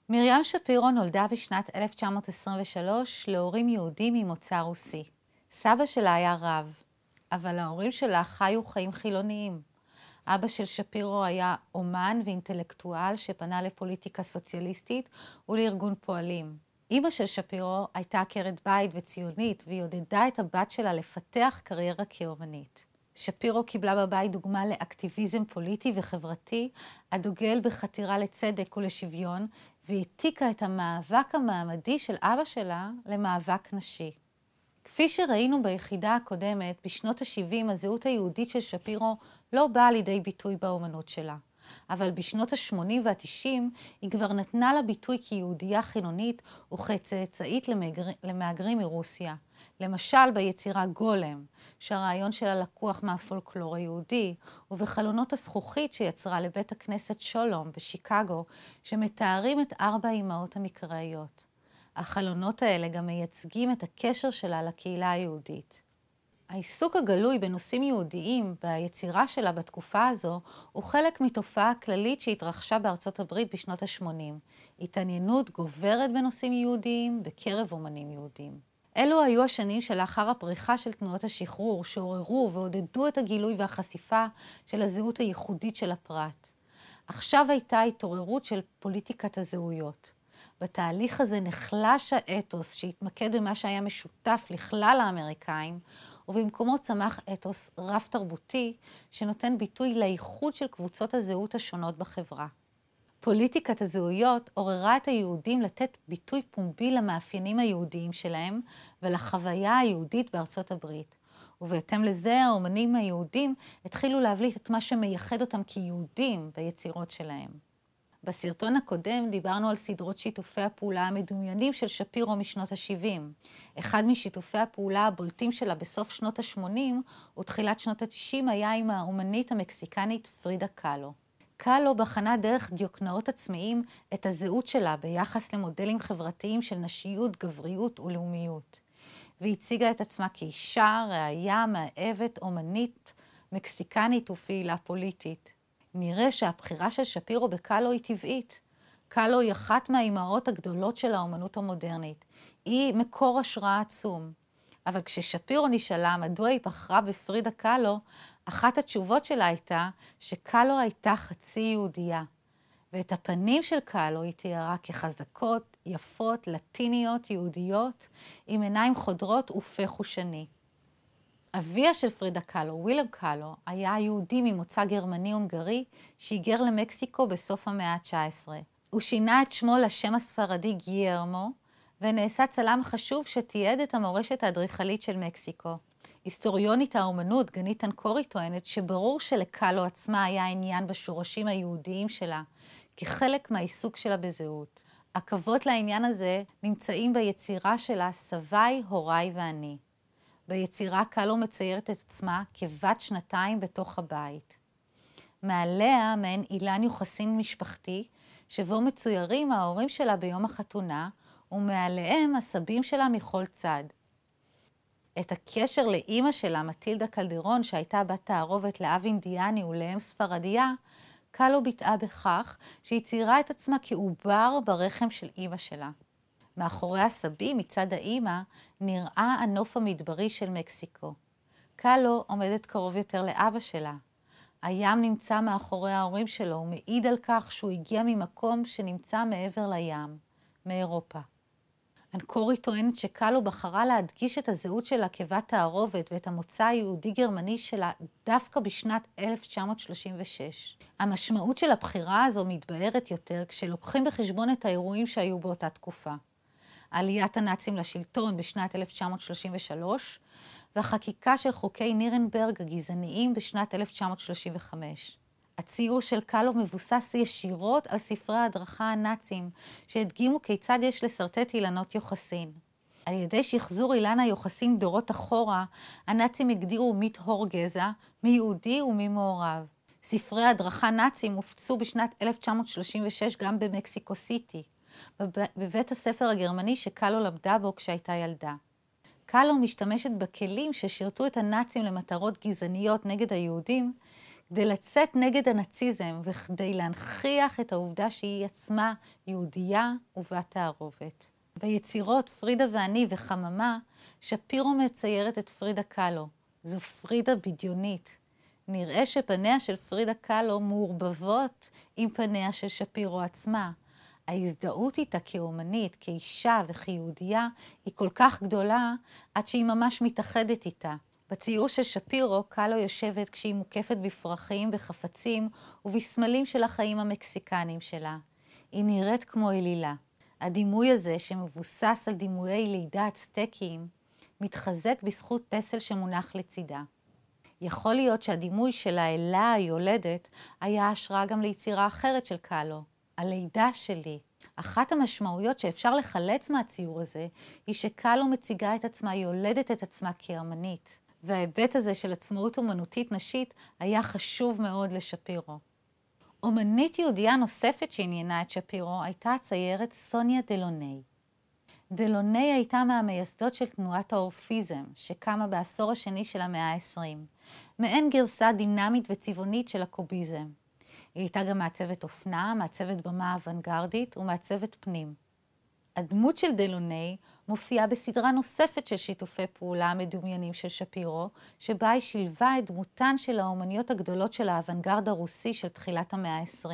מרים שפירו נולדה בשנת 1923 להורים יהודים ממוצא רוסי. סבא שלה היה רב, אבל ההורים שלה חיו חיים חילוניים. אבא של שפירו היה אומן ואינטלקטואל שפנה לפוליטיקה סוציאליסטית ולארגון פועלים. אמא של שפירו הייתה עקרת בית וציונית, והיא עודדה את הבת שלה לפתח קריירה כאומנית. שפירו קיבלה בבית דוגמה לאקטיביזם פוליטי וחברתי, הדוגל בחתירה לצדק ולשוויון, והעתיקה את המאבק המעמדי של אבא שלה למאבק נשי. כפי שראינו ביחידה הקודמת, בשנות ה-70 הזהות היהודית של שפירו לא באה לידי ביטוי באומנות שלה. אבל בשנות ה-80 וה-90 היא כבר נתנה לה ביטוי כיהודייה חילונית וכצאצאית למהגרים מרוסיה. למשל ביצירה גולם, שהרעיון שלה לקוח מהפולקלור היהודי, ובחלונות הזכוכית שיצרה לבית הכנסת שולום בשיקגו, שמתארים את 4 האימהות המקראיות. החלונות האלה גם מייצגים את הקשר שלה לקהילה היהודית. העיסוק הגלוי בנושאים יהודיים ביצירה שלה בתקופה הזו הוא חלק מתופעה כללית שהתרחשה בארצות הברית בשנות ה-80. התעניינות גוברת בנושאים יהודיים בקרב אומנים יהודים. אלו היו השנים שלאחר הפריחה של תנועות השחרור שעוררו ועודדו את הגילוי והחשיפה של הזהות הייחודית של הפרט. עכשיו הייתה התעוררות של פוליטיקת הזהויות. בתהליך הזה נחלש האתוס שהתמקד במה שהיה משותף לכלל האמריקאים, ובמקומו צמח אתוס רב תרבותי שנותן ביטוי לייחוד של קבוצות הזהות השונות בחברה. פוליטיקת הזהויות עוררה את היהודים לתת ביטוי פומבי למאפיינים היהודיים שלהם ולחוויה היהודית בארצות הברית. ובהתאם לזה האומנים היהודים התחילו להבליט את מה שמייחד אותם כיהודים ביצירות שלהם. בסרטון הקודם דיברנו על סדרות שיתופי הפעולה המדומיינים של שפירו משנות ה-70. אחד משיתופי הפעולה הבולטים שלה בסוף שנות ה-80 ותחילת שנות ה-90 היה עם האומנית המקסיקנית פרידה קאלו. קאלו בחנה דרך דיוקנאות עצמיים את הזהות שלה ביחס למודלים חברתיים של נשיות, גבריות ולאומיות. והציגה את עצמה כאישה, ראיה, מאהבת, אומנית, מקסיקנית ופעילה פוליטית. נראה שהבחירה של שפירו בקאלו היא טבעית. קאלו היא אחת מהאימהות הגדולות של האומנות המודרנית. היא מקור השראה עצום. אבל כששפירו נשאלה מדוע היא בחרה בפרידה קאלו, אחת התשובות שלה הייתה שקאלו הייתה חצי יהודייה. ואת הפנים של קאלו היא תיארה כחזקות, יפות, לטיניות, יהודיות, עם עיניים חודרות ופה חושני. אביה של פרידה קאלו, ווילם קאלו, היה יהודי ממוצא גרמני-הונגרי שהיגר למקסיקו בסוף המאה ה-19. הוא שינה את שמו לשם הספרדי גיירמו, ונעשה צלם חשוב שתיעד את המורשת האדריכלית של מקסיקו. היסטוריונית האומנות גנית אנקורי טוענת שברור שלקאלו עצמה היה עניין בשורשים היהודיים שלה, כחלק מהעיסוק שלה בזהות. עקבות לעניין הזה נמצאים ביצירה שלה סביי, הוריי ואני. ביצירה קאלו מציירת את עצמה כבת 2 בתוך הבית. מעליה מעין אילן יוחסין משפחתי, שבו מצוירים ההורים שלה ביום החתונה, ומעליהם הסבים שלה מכל צד. את הקשר לאימא שלה, מטילדה קלדרון, שהייתה בת תערובת לאב אינדיאני ולאם ספרדיה, קאלו ביטאה בכך שהיא ציירה את עצמה כעובר ברחם של אימא שלה. מאחורי הסבים, מצד האימא, נראה הנוף המדברי של מקסיקו. קאלו עומדת קרוב יותר לאבא שלה. הים נמצא מאחורי ההורים שלו, ומעיד על כך שהוא הגיע ממקום שנמצא מעבר לים, מאירופה. אנקורי טוענת שקאלו בחרה להדגיש את הזהות שלה כבת תערובת ואת המוצא היהודי-גרמני שלה דווקא בשנת 1936. המשמעות של הבחירה הזו מתבהרת יותר כשלוקחים בחשבון את האירועים שהיו באותה תקופה. עליית הנאצים לשלטון בשנת 1933 והחקיקה של חוקי נירנברג הגזעניים בשנת 1935. הציור של קאלו מבוסס ישירות על ספרי ההדרכה הנאצים, שהדגימו כיצד יש לסרטט אילנות יוחסין. על ידי שחזור אילן היוחסין דורות אחורה, הנאצים הגדירו מי טהור גזע, מי יהודי ומי מעורב. ספרי ההדרכה נאצים הופצו בשנת 1936 גם במקסיקו סיטי, בבית הספר הגרמני שקאלו למדה בו כשהייתה ילדה. קאלו משתמשת בכלים ששירתו את הנאצים למטרות גזעניות נגד היהודים, כדי לצאת נגד הנאציזם וכדי להנכיח את העובדה שהיא עצמה יהודייה ובת תערובת. ביצירות פרידה ואני וחממה, שפירו מציירת את פרידה קאלו. זו פרידה בדיונית. נראה שפניה של פרידה קאלו מעורבבות עם פניה של שפירו עצמה. ההזדהות איתה כאומנית, כאישה וכיהודייה היא כל כך גדולה עד שהיא ממש מתאחדת איתה. בציור של שפירו, קאלו יושבת כשהיא מוקפת בפרחים, בחפצים ובסמלים של החיים המקסיקניים שלה. היא נראית כמו אלילה. הדימוי הזה, שמבוסס על דימויי לידה אצטקיים, מתחזק בזכות פסל שמונח לצידה. יכול להיות שהדימוי של האלה היולדת היה השראה גם ליצירה אחרת של קאלו, הלידה שלי. אחת המשמעויות שאפשר לחלץ מהציור הזה, היא שקאלו מציגה את עצמה, היא יולדת את עצמה כאמנית. וההיבט הזה של עצמאות אומנותית נשית היה חשוב מאוד לשפירו. אומנית יהודייה נוספת שעניינה את שפירו הייתה הציירת סוניה דלוני. דלוני הייתה מהמייסדות של תנועת האורפיזם, שקמה בעשור השני של המאה ה-20, מעין גרסה דינמית וצבעונית של הקוביזם. היא הייתה גם מעצבת אופנה, מעצבת במה אוונגרדית ומעצבת פנים. הדמות של דלוני מופיעה בסדרה נוספת של שיתופי פעולה מדומיינים של שפירו, שבה היא שילבה את דמותן של האומניות הגדולות של האוונגרד הרוסי של תחילת המאה ה-20.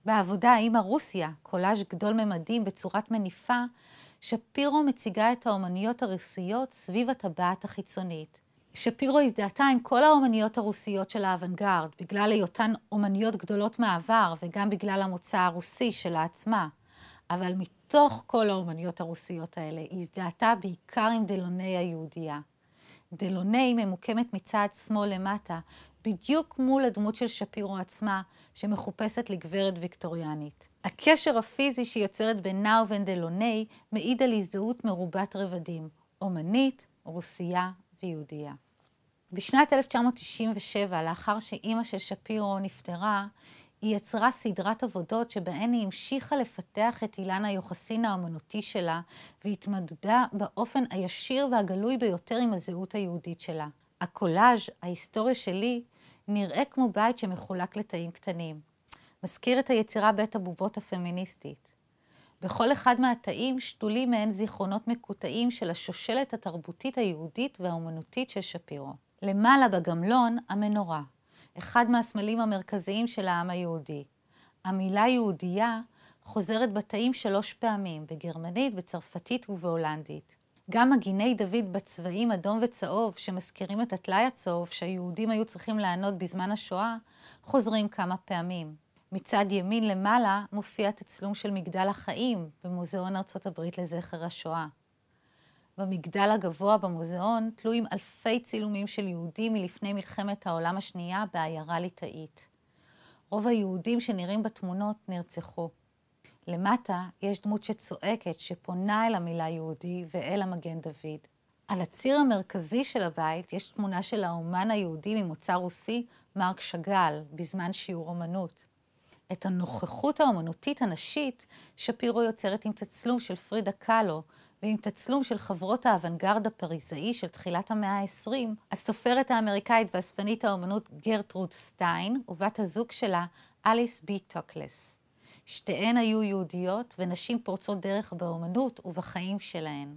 בעבודה "אמא רוסיה", קולאז' גדול ממדים בצורת מניפה, שפירו מציגה את האומניות הרוסיות סביב הטבעת החיצונית. שפירו הזדהתה עם כל האומניות הרוסיות של האוונגרד, בגלל היותן אומניות גדולות מעבר וגם בגלל המוצא הרוסי שלה עצמה. אבל מתוך כל האומניות הרוסיות האלה, היא הזדהתה בעיקר עם דלוני היהודייה. דלוני ממוקמת מצד שמאל למטה, בדיוק מול הדמות של שפירו עצמה, שמחופשת לגברת ויקטוריאנית. הקשר הפיזי שיוצרת בינה ובין דלוני, מעיד על הזדהות מרובת רבדים, אומנית, רוסייה ויהודייה. בשנת 1997, לאחר שאימא של שפירו נפטרה, היא יצרה סדרת עבודות שבהן היא המשיכה לפתח את אילן היוחסין האמנותי שלה, והתמודדה באופן הישיר והגלוי ביותר עם הזהות היהודית שלה. הקולאז' ההיסטוריה שלי נראה כמו בית שמחולק לתאים קטנים. מזכיר את היצירה בית הבובות הפמיניסטית. בכל אחד מהתאים שתולים מהן זיכרונות מקוטעים של השושלת התרבותית היהודית והאמנותית של שפירו. למעלה בגמלון המנורה. אחד מהסמלים המרכזיים של העם היהודי. המילה יהודייה חוזרת בתאים 3 פעמים, בגרמנית, בצרפתית ובהולנדית. גם מגיני דוד בצבעים אדום וצהוב, שמזכירים את הטלאי הצהוב שהיהודים היו צריכים לענוד בזמן השואה, חוזרים כמה פעמים. מצד ימין למעלה מופיע תצלום של מגדל החיים במוזיאון ארצות הברית לזכר השואה. במגדל הגבוה במוזיאון תלויים אלפי צילומים של יהודים מלפני מלחמת העולם השנייה בעיירה ליטאית. רוב היהודים שנראים בתמונות נרצחו. למטה יש דמות שצועקת שפונה אל המילה יהודי ואל המגן דוד. על הציר המרכזי של הבית יש תמונה של האומן היהודי ממוצא רוסי מרק שאגאל בזמן שיעור אומנות. את הנוכחות האומנותית הנשית שפירו יוצרת עם תצלום של פרידה קאלו ועם תצלום של חברות האוונגרד הפריזאי של תחילת המאה ה-20, הסופרת האמריקאית ואספנית האומנות גרטרוד סטיין ובת הזוג שלה אליס בי טוקלס. שתיהן היו יהודיות ונשים פורצות דרך באומנות ובחיים שלהן.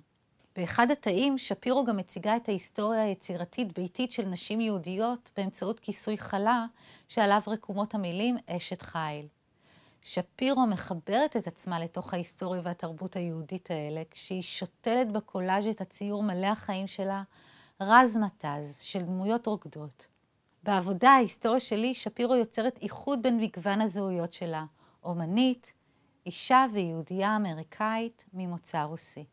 באחד התאים שפירו גם מציגה את ההיסטוריה היצירתית ביתית של נשים יהודיות באמצעות כיסוי חלה שעליו רקומות המילים אשת חיל. שפירו מחברת את עצמה לתוך ההיסטוריה והתרבות היהודית האלה כשהיא שותלת בקולאז' את הציור מלא החיים שלה רז מטז של דמויות רוקדות. בעבודה ההיסטוריה שלי שפירו יוצרת איחוד בין מגוון הזהויות שלה, אומנית, אישה ויהודייה אמריקאית ממוצא רוסי.